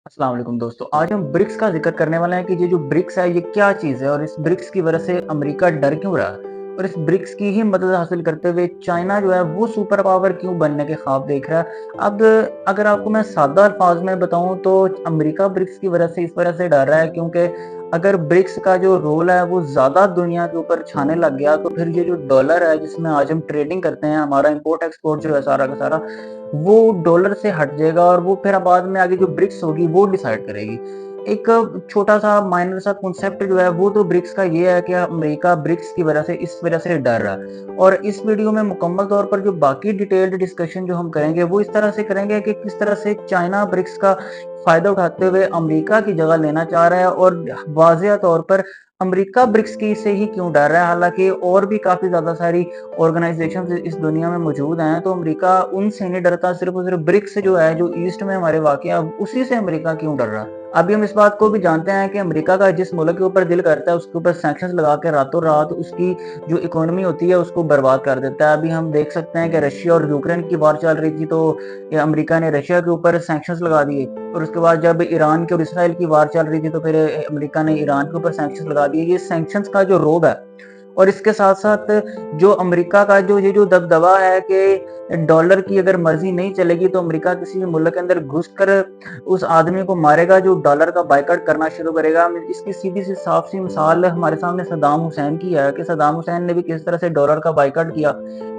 अस्सलाम वालेकुम दोस्तों। आज हम ब्रिक्स का ज़िक्र करने वाले हैं कि ये जो ब्रिक्स है ये क्या चीज़ है और इस ब्रिक्स की वज़ह से अमेरिका डर क्यों रहा है? और इस ब्रिक्स की ही मदद हासिल करते हुए चाइना जो है वो सुपर पावर क्यों बनने के ख्वाब देख रहा है? अब अगर आपको मैं सादा अल्फाज़ में बताऊँ तो अमेरिका ब्रिक्स की वज़ह से इस वज़ह से डर रहा है क्योंकि अगर ब्रिक्स का जो रोल है वो ज़्यादा दुनिया के ऊपर छाने लग गया तो फिर ये जो डॉलर है जिसमें आज हम ट्रेडिंग करते हैं, हमारा इम्पोर्ट एक्सपोर्ट जो है सारा का सारा वो डॉलर से हट जाएगा और वो फिर बाद में आगे जो ब्रिक्स होगी वो डिसाइड करेगी। एक छोटा सा माइनर सा कॉन्सेप्ट जो है वो तो ब्रिक्स का ये है कि अमेरिका ब्रिक्स की वजह से इस वजह से डर रहा है। और इस वीडियो में मुकम्मल तौर पर जो बाकी डिटेल्ड डिस्कशन जो हम करेंगे वो इस तरह से करेंगे कि किस तरह से चाइना ब्रिक्स का फायदा उठाते हुए अमेरिका की जगह लेना चाह रहा है और वाज़ेह तौर पर अमेरिका ब्रिक्स की से ही क्यों डर रहा है। हालांकि और भी काफी ज्यादा सारी ऑर्गेनाइजेशंस इस दुनिया में मौजूद हैं, तो अमेरिका उनसे नहीं डरता, सिर्फ और सिर्फ ब्रिक्स जो है जो ईस्ट में हमारे वाक़या उसी से अमेरिका क्यों डर रहा है। अभी हम इस बात को भी जानते हैं कि अमेरिका का जिस मुल्क के ऊपर दिल करता है उसके ऊपर सैंक्शंस लगा के रातों रात उसकी जो इकोनॉमी होती है उसको बर्बाद कर देता है। अभी हम देख सकते हैं कि रशिया और यूक्रेन की वार चल रही थी तो ये अमेरिका ने रशिया के ऊपर सैंक्शंस लगा दिए, और उसके बाद जब ईरान की और इसराइल की वार चल रही थी तो फिर अमेरिका ने ईरान के ऊपर सैंक्शंस लगा दिए। ये सैंक्शंस का जो रोग है और इसके साथ-साथ जो अमेरिका का जो ये जो दबदबा है कि डॉलर की अगर मर्ज़ी नहीं चलेगी तो अमेरिका किसी भी मुल्क के अंदर घुसकर उस आदमी को मारेगा जो डॉलर का बायकॉट करना शुरू करेगा। इसकी सीधी-सी साफ-सी मिसाल हमारे सामने सद्दाम हुसैन की है कि सद्दाम हुसैन ने भी किस तरह से डॉलर का बायकॉट किया,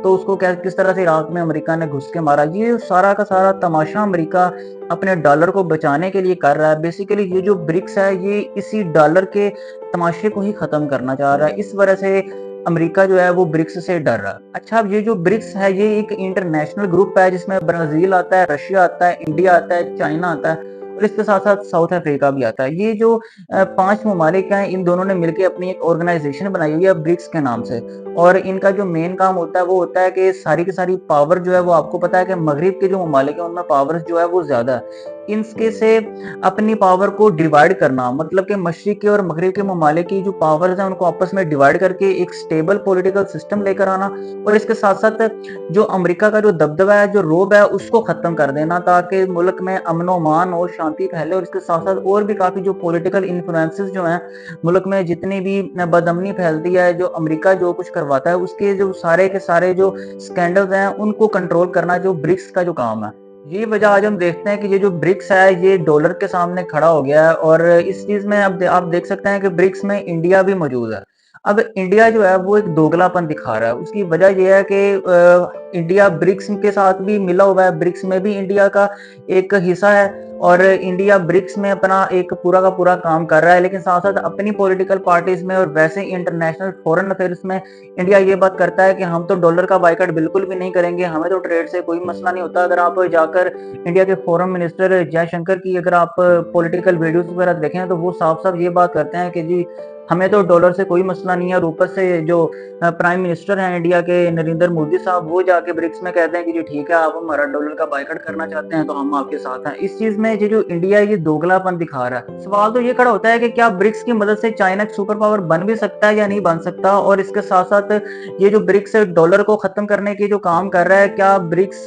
तो उसको किस तरह से इराक में अमेरिका ने घुस के मारा। ये सारा का सारा तमाशा अमेरिका अपने डॉलर को बचाने के लिए कर रहा है। बेसिकली ये जो ब्रिक्स है ये इसी डॉलर के तमाशे को ही खत्म करना चाह रहा है। इस वजह से अमेरिका जो है वो ब्रिक्स से डर रहा है। अच्छा, अब ये जो ब्रिक्स है ये एक इंटरनेशनल ग्रुप है जिसमें ब्राजील आता है, रशिया आता है, इंडिया आता है, चाइना आता है और इसके साथ साथ साउथ अफ्रीका भी आता है। ये जो 5 ममालिक हैं इन दोनों ने मिलकर अपनी एक ऑर्गेनाइजेशन बनाई हुई है ब्रिक्स के नाम से, और इनका जो मेन काम होता है वो होता है कि सारी की सारी पावर जो है वो आपको पता है कि मगरिब के जो ममालिक है उनमें पावर जो है वो ज्यादा है। इनके से अपनी पावर को डिवाइड करना, मतलब कि मशरिक के और मगरिब के ममालिक की जो पावर्स हैं उनको आपस में डिवाइड करके एक स्टेबल पॉलिटिकल सिस्टम लेकर आना, और इसके साथ साथ जो अमेरिका का जो दबदबा है, जो रोब है, उसको खत्म कर देना ताकि मुल्क में अमन अमान और शांति फैले। और इसके साथ साथ और भी काफी जो पॉलिटिकल इन्फ्लुएंसेस जो हैं मुल्क में, जितनी भी बदअमनी फैलती है, जो अमेरिका जो कुछ करवाता है उसके जो सारे के सारे जो स्कैंडल्स हैं उनको कंट्रोल करना जो ब्रिक्स का जो काम है। ये वजह आज हम देखते हैं कि ये जो ब्रिक्स है ये डॉलर के सामने खड़ा हो गया है, और इस चीज में अब आप देख सकते हैं कि ब्रिक्स में इंडिया भी मौजूद है। अब इंडिया जो है वो एक दोगलापन दिखा रहा है। उसकी वजह यह है कि इंडिया ब्रिक्स के साथ भी मिला हुआ है, ब्रिक्स में भी इंडिया का एक हिस्सा है और इंडिया ब्रिक्स में अपना एक पूरा का पूरा काम कर रहा है, लेकिन साथ साथ अपनी पॉलिटिकल पार्टीज में और वैसे इंटरनेशनल फॉरेन अफेयर्स में इंडिया ये बात करता है कि हम तो डॉलर का बाइकआउट बिल्कुल भी नहीं करेंगे, हमें तो ट्रेड से कोई मसला नहीं होता। अगर आप जाकर इंडिया के फॉरेन मिनिस्टर जयशंकर की अगर आप पॉलिटिकल वीडियोस वगैरह देखें तो वो साफ साफ ये बात करते हैं कि जी हमें तो डॉलर से कोई मसला नहीं है। और ऊपर से जो प्राइम मिनिस्टर हैं इंडिया के, नरेंद्र मोदी साहब, वो जाके ब्रिक्स में कहते हैं कि जी ठीक है, आप हमारा डॉलर का बाइकआउट करना चाहते हैं तो हम आपके साथ हैं। इस चीज में ये जो इंडिया है ये दोगलापन दिखा रहा है। सवाल तो ये खड़ा होता है कि क्या ब्रिक्स की मदद से चाइना एक सुपर पावर बन भी सकता है या नहीं बन सकता, और इसके साथ साथ ये जो ब्रिक्स डॉलर को खत्म करने की जो काम कर रहा है, क्या ब्रिक्स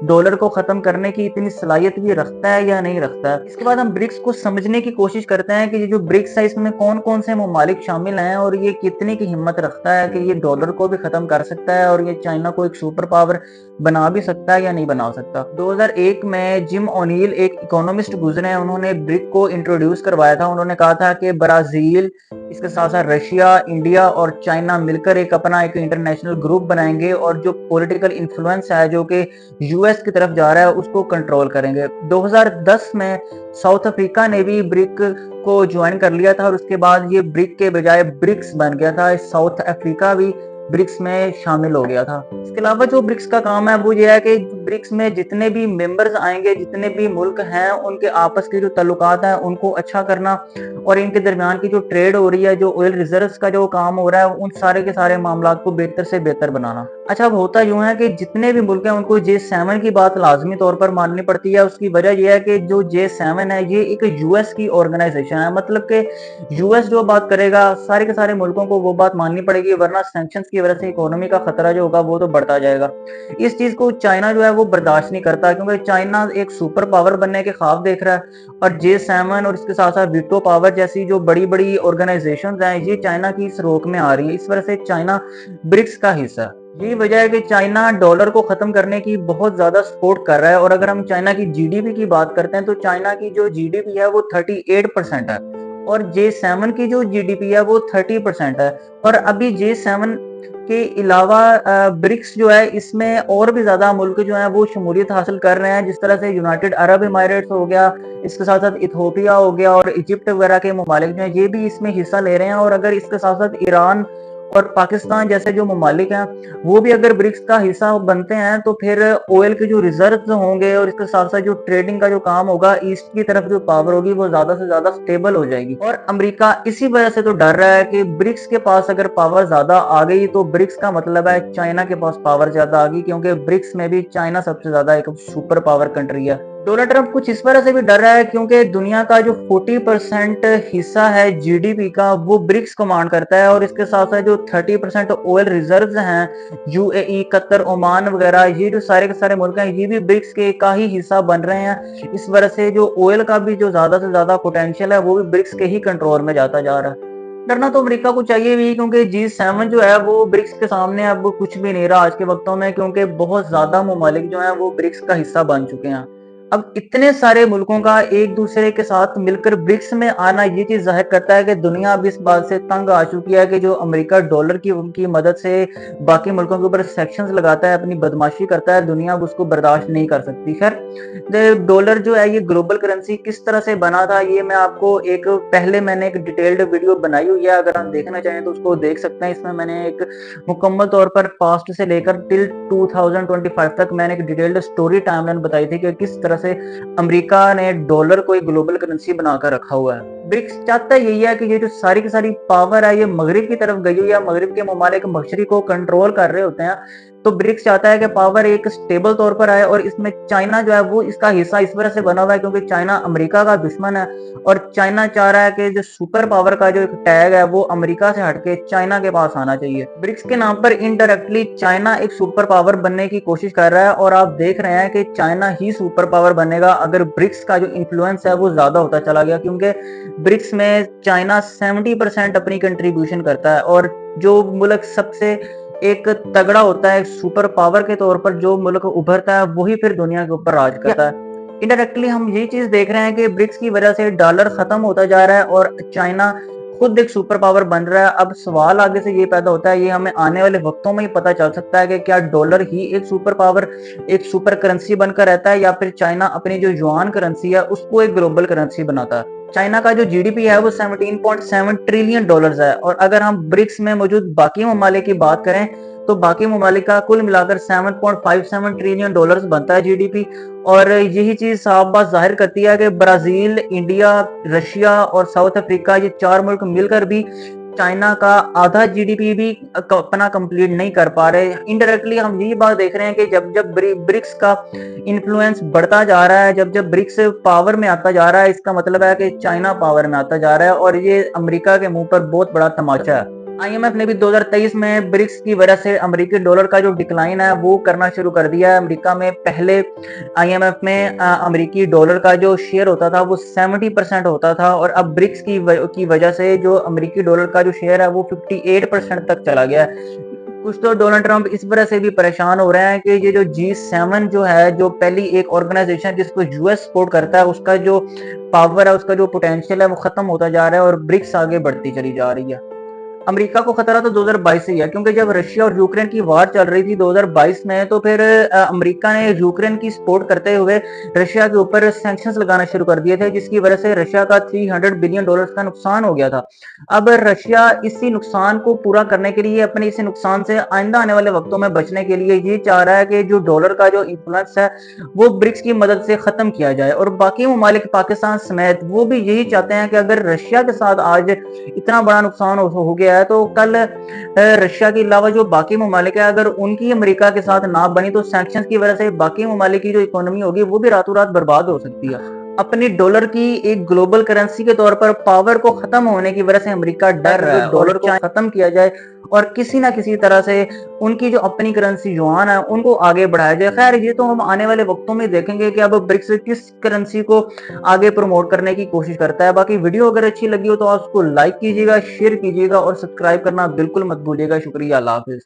डॉलर को खत्म करने की इतनी सलाहियत भी रखता है या नहीं रखता है। इसके बाद हम ब्रिक्स को समझने की कोशिश करते हैं कि ये जो ब्रिक्स है इसमें कौन कौन से ममालिक शामिल हैं और ये कितनी की हिम्मत रखता है कि ये डॉलर को भी खत्म कर सकता है और ये चाइना को एक सुपर पावर बना भी सकता है या नहीं बना सकता। 2001 में जिम ओनील एक इकोनॉमिस्ट गुजरे हैं, उन्होंने ब्रिक को इंट्रोड्यूस करवाया था। उन्होंने कहा था कि ब्राजील, इसके साथ साथ रशिया, इंडिया और चाइना मिलकर एक अपना एक इंटरनेशनल ग्रुप बनाएंगे और जो पॉलिटिकल इन्फ्लुएंस है जो कि यूएस की तरफ जा रहा है उसको कंट्रोल करेंगे। 2010 में साउथ अफ्रीका ने भी ब्रिक को ज्वाइन कर लिया था और उसके बाद ये ब्रिक के बजाय ब्रिक्स बन गया था। साउथ अफ्रीका भी ब्रिक्स में शामिल हो गया था। इसके अलावा जो ब्रिक्स का काम है वो ये है कि ब्रिक्स में जितने भी मेंबर्स आएंगे, जितने भी मुल्क हैं, उनके आपस के जो ताल्लुकात हैं उनको अच्छा करना, और इनके दरमियान की जो ट्रेड हो रही है, जो ऑयल रिजर्व्स का जो काम हो रहा है, उन सारे के सारे मामला को बेहतर से बेहतर बनाना। अच्छा, अब होता यूं है कि जितने भी मुल्क हैं उनको J7 की बात लाजमी तौर पर माननी पड़ती है। उसकी वजह यह है कि जो J7 है ये एक यूएस की ऑर्गेनाइजेशन है, मतलब कि यूएस जो बात करेगा सारे के सारे मुल्कों को वो बात माननी पड़ेगी, वरना सैंक्शंस की की वजह से इकोनॉमी का खतरा जो होगा वो तो बढ़ता जाएगा। इस चीज को चाइना जो है वो बर्दाश्त नहीं करता, क्योंकि चाइना एक सुपर पावर बनने के ख्वाब देख रहा है, और G7 और इसके साथ साथ वीटो पावर जैसी जो बड़ी बड़ी ऑर्गेनाइजेशन हैं, ये चाइना की इस रोक में आ रही है। इस वजह से चाइना ब्रिक्स का हिस्सा है। यही वजह है कि चाइना डॉलर को खत्म करने की बहुत ज्यादा सपोर्ट कर रहा है। और अगर हम चाइना की जीडीपी की बात करते हैं तो चाइना की जो जीडीपी है वो 38% है, और G7 की जो जीडीपी है वो 30% है। और अभी G7 के अलावा ब्रिक्स जो है इसमें और भी ज्यादा मुल्क जो है वो शमूलियत हासिल कर रहे हैं, जिस तरह से यूनाइटेड अरब इमारात हो गया, इसके साथ साथ इथियोपिया हो गया, और इजिप्ट वगैरह के ममालिक जो है ये भी इसमें हिस्सा ले रहे हैं। और अगर इसके साथ साथ ईरान और पाकिस्तान जैसे जो ममालिक हैं वो भी अगर ब्रिक्स का हिस्सा बनते हैं तो फिर ऑयल के जो रिजर्व होंगे और इसके साथ साथ जो ट्रेडिंग का जो काम होगा, ईस्ट की तरफ जो पावर होगी वो ज्यादा से ज्यादा स्टेबल हो जाएगी। और अमेरिका इसी वजह से तो डर रहा है कि ब्रिक्स के पास अगर पावर ज्यादा आ गई तो ब्रिक्स का मतलब है चाइना के पास पावर ज्यादा आ गई, क्योंकि ब्रिक्स में भी चाइना सबसे ज्यादा एक सुपर पावर कंट्री है। डोनाल्ड ट्रंप कुछ इस वजह से भी डर रहा है क्योंकि दुनिया का जो 40% हिस्सा है जीडीपी का वो ब्रिक्स कमांड करता है, और इसके साथ साथ जो 30% ऑयल रिजर्व्स हैं, यूएई, कतर, ओमान वगैरह, ये जो सारे के सारे मुल्क हैं ये भी ब्रिक्स के का ही हिस्सा बन रहे हैं। इस वजह से जो ऑयल का भी जो ज्यादा से ज्यादा पोटेंशियल है वो भी ब्रिक्स के ही कंट्रोल में जाता जा रहा है। डरना तो अमेरिका को चाहिए भी, क्योंकि G7 जो है वो ब्रिक्स के सामने अब कुछ भी नहीं रहा आज के वक्तों में, क्योंकि बहुत ज्यादा ममालिक जो है वो ब्रिक्स का हिस्सा बन चुके हैं। अब इतने सारे मुल्कों का एक दूसरे के साथ मिलकर ब्रिक्स में आना ये चीज जाहिर करता है कि दुनिया अब इस बात से तंग आ चुकी है कि जो अमेरिका डॉलर की उनकी मदद से बाकी मुल्कों के ऊपर सेक्शंस लगाता है, अपनी बदमाशी करता है, दुनिया अब उसको बर्दाश्त नहीं कर सकती। खैर, डॉलर जो है ये ग्लोबल करेंसी किस तरह से बना था ये मैं आपको एक पहले मैंने एक डिटेल्ड वीडियो बनाई हुई है, अगर हम देखना चाहें तो उसको देख सकते हैं। इसमें मैंने एक मुकम्मल तौर पर पास्ट से लेकर टिल 2025 तक मैंने एक डिटेल्ड स्टोरी टाइमलाइन बताई थी कि किस तरह से अमेरिका ने डॉलर को एक ग्लोबल करेंसी बनाकर रखा हुआ है। ब्रिक्स चाहता यही है कि ये जो सारी की सारी पावर है ये मगरिब की तरफ गई हुई है, मगरिब के ममालिक मशरिक को कंट्रोल कर रहे होते हैं। तो ब्रिक्स चाहता है कि पावर एक स्टेबल तौर पर आए, और इसमें चाइना जो है वो इसका हिस्सा इस वजह से बना हुआ है क्योंकि चाइना अमेरिका का दुश्मन है, और चाइना चाह रहा है कि जो सुपर पावर का जो एक टैग है वो अमेरिका से हटके चाइना के पास आना चाहिए। ब्रिक्स के नाम पर इनडायरेक्टली चाइना एक सुपर पावर बनने की कोशिश कर रहा है, और आप देख रहे हैं कि चाइना ही सुपर पावर बनेगा अगर ब्रिक्स का जो इन्फ्लुएंस है वो ज्यादा होता चला गया, क्योंकि ब्रिक्स में चाइना 70% अपनी कंट्रीब्यूशन करता है, और जो मुल्क सबसे एक तगड़ा होता है सुपर पावर के तौर पर, जो मुल्क उभरता है वही फिर दुनिया के ऊपर राज करता है। इनडायरेक्टली हम यही चीज देख रहे हैं कि ब्रिक्स की वजह से डॉलर खत्म होता जा रहा है और चाइना खुद एक सुपर पावर बन रहा है। अब सवाल आगे से ये पैदा होता है, ये हमें आने वाले वक्तों में ही पता चल सकता है कि क्या डॉलर ही एक सुपर पावर, एक सुपर करेंसी बनकर रहता है, या फिर चाइना अपनी जो युआन करेंसी है उसको एक ग्लोबल करेंसी बनाता है। चाइना का जो जीडीपी है वो 17.7 ट्रिलियन डॉलर्स है, और अगर हम ब्रिक्स में मौजूद बाकी ममालिक की बात करें तो बाकी ममालिक का कुल मिलाकर 7.57 ट्रिलियन डॉलर्स बनता है जीडीपी। और यही चीज साफ बात जाहिर करती है कि ब्राजील, इंडिया, रशिया और साउथ अफ्रीका, ये चार मुल्क मिलकर भी चाइना का आधा जीडीपी भी अपना कंप्लीट नहीं कर पा रहे। इनडायरेक्टली हम यही बात देख रहे हैं कि जब जब ब्रिक्स का इन्फ्लुएंस बढ़ता जा रहा है, जब जब ब्रिक्स पावर में आता जा रहा है, इसका मतलब है कि चाइना पावर में आता जा रहा है, और ये अमेरिका के मुंह पर बहुत बड़ा तमाचा है। आईएमएफ ने भी 2023 में ब्रिक्स की वजह से अमेरिकी डॉलर का जो डिक्लाइन है वो करना शुरू कर दिया है। अमेरिका में पहले आईएमएफ में अमेरिकी डॉलर का जो शेयर होता था वो 70% होता था, और अब ब्रिक्स की वजह से जो अमेरिकी डॉलर का जो शेयर है वो 58% तक चला गया है। कुछ तो डोनाल्ड ट्रंप इस वजह से भी परेशान हो रहे हैं कि ये जो G7 जो है, जो पहली एक ऑर्गेनाइजेशन जिसको यूएस सपोर्ट करता है, उसका जो पावर है, उसका जो पोटेंशियल है वो खत्म होता जा रहा है और ब्रिक्स आगे बढ़ती चली जा रही है। अमेरिका को खतरा तो 2022 से ही है, क्योंकि जब रशिया और यूक्रेन की वार चल रही थी 2022 में, तो फिर अमेरिका ने यूक्रेन की सपोर्ट करते हुए रशिया के ऊपर सैंक्शंस लगाना शुरू कर दिए थे, जिसकी वजह से रशिया का $300 बिलियन का नुकसान हो गया था। अब रशिया इसी नुकसान को पूरा करने के लिए, अपने इसी नुकसान से आइंदा आने वाले वक्तों में बचने के लिए ये चाह रहा है कि जो डॉलर का जो इन्फ्लुएंस है वो ब्रिक्स की मदद से खत्म किया जाए, और बाकी ममालिक पाकिस्तान समेत वो भी यही चाहते हैं कि अगर रशिया के साथ आज इतना बड़ा नुकसान हो गया है तो कल रशिया के अलावा जो बाकी ममालिक है, अगर उनकी अमेरिका के साथ ना बनी तो सैंक्शंस की वजह से बाकी ममालिक की जो इकोनॉमी होगी वो भी रातों रात बर्बाद हो सकती है। अपनी डॉलर की एक ग्लोबल करेंसी के तौर पर पावर को खत्म होने की वजह से अमेरिका डर रहा है, डॉलर को खत्म किया जाए और किसी ना किसी तरह से उनकी जो अपनी करेंसी युआन है उनको आगे बढ़ाया जाए। खैर ये तो हम आने वाले वक्तों में देखेंगे कि अब ब्रिक्स किस करेंसी को आगे प्रमोट करने की कोशिश करता है। बाकी वीडियो अगर अच्छी लगी हो तो आप उसको लाइक कीजिएगा, शेयर कीजिएगा और सब्सक्राइब करना बिल्कुल मत भूलिएगा। शुक्रिया, अल्लाह हाफिज।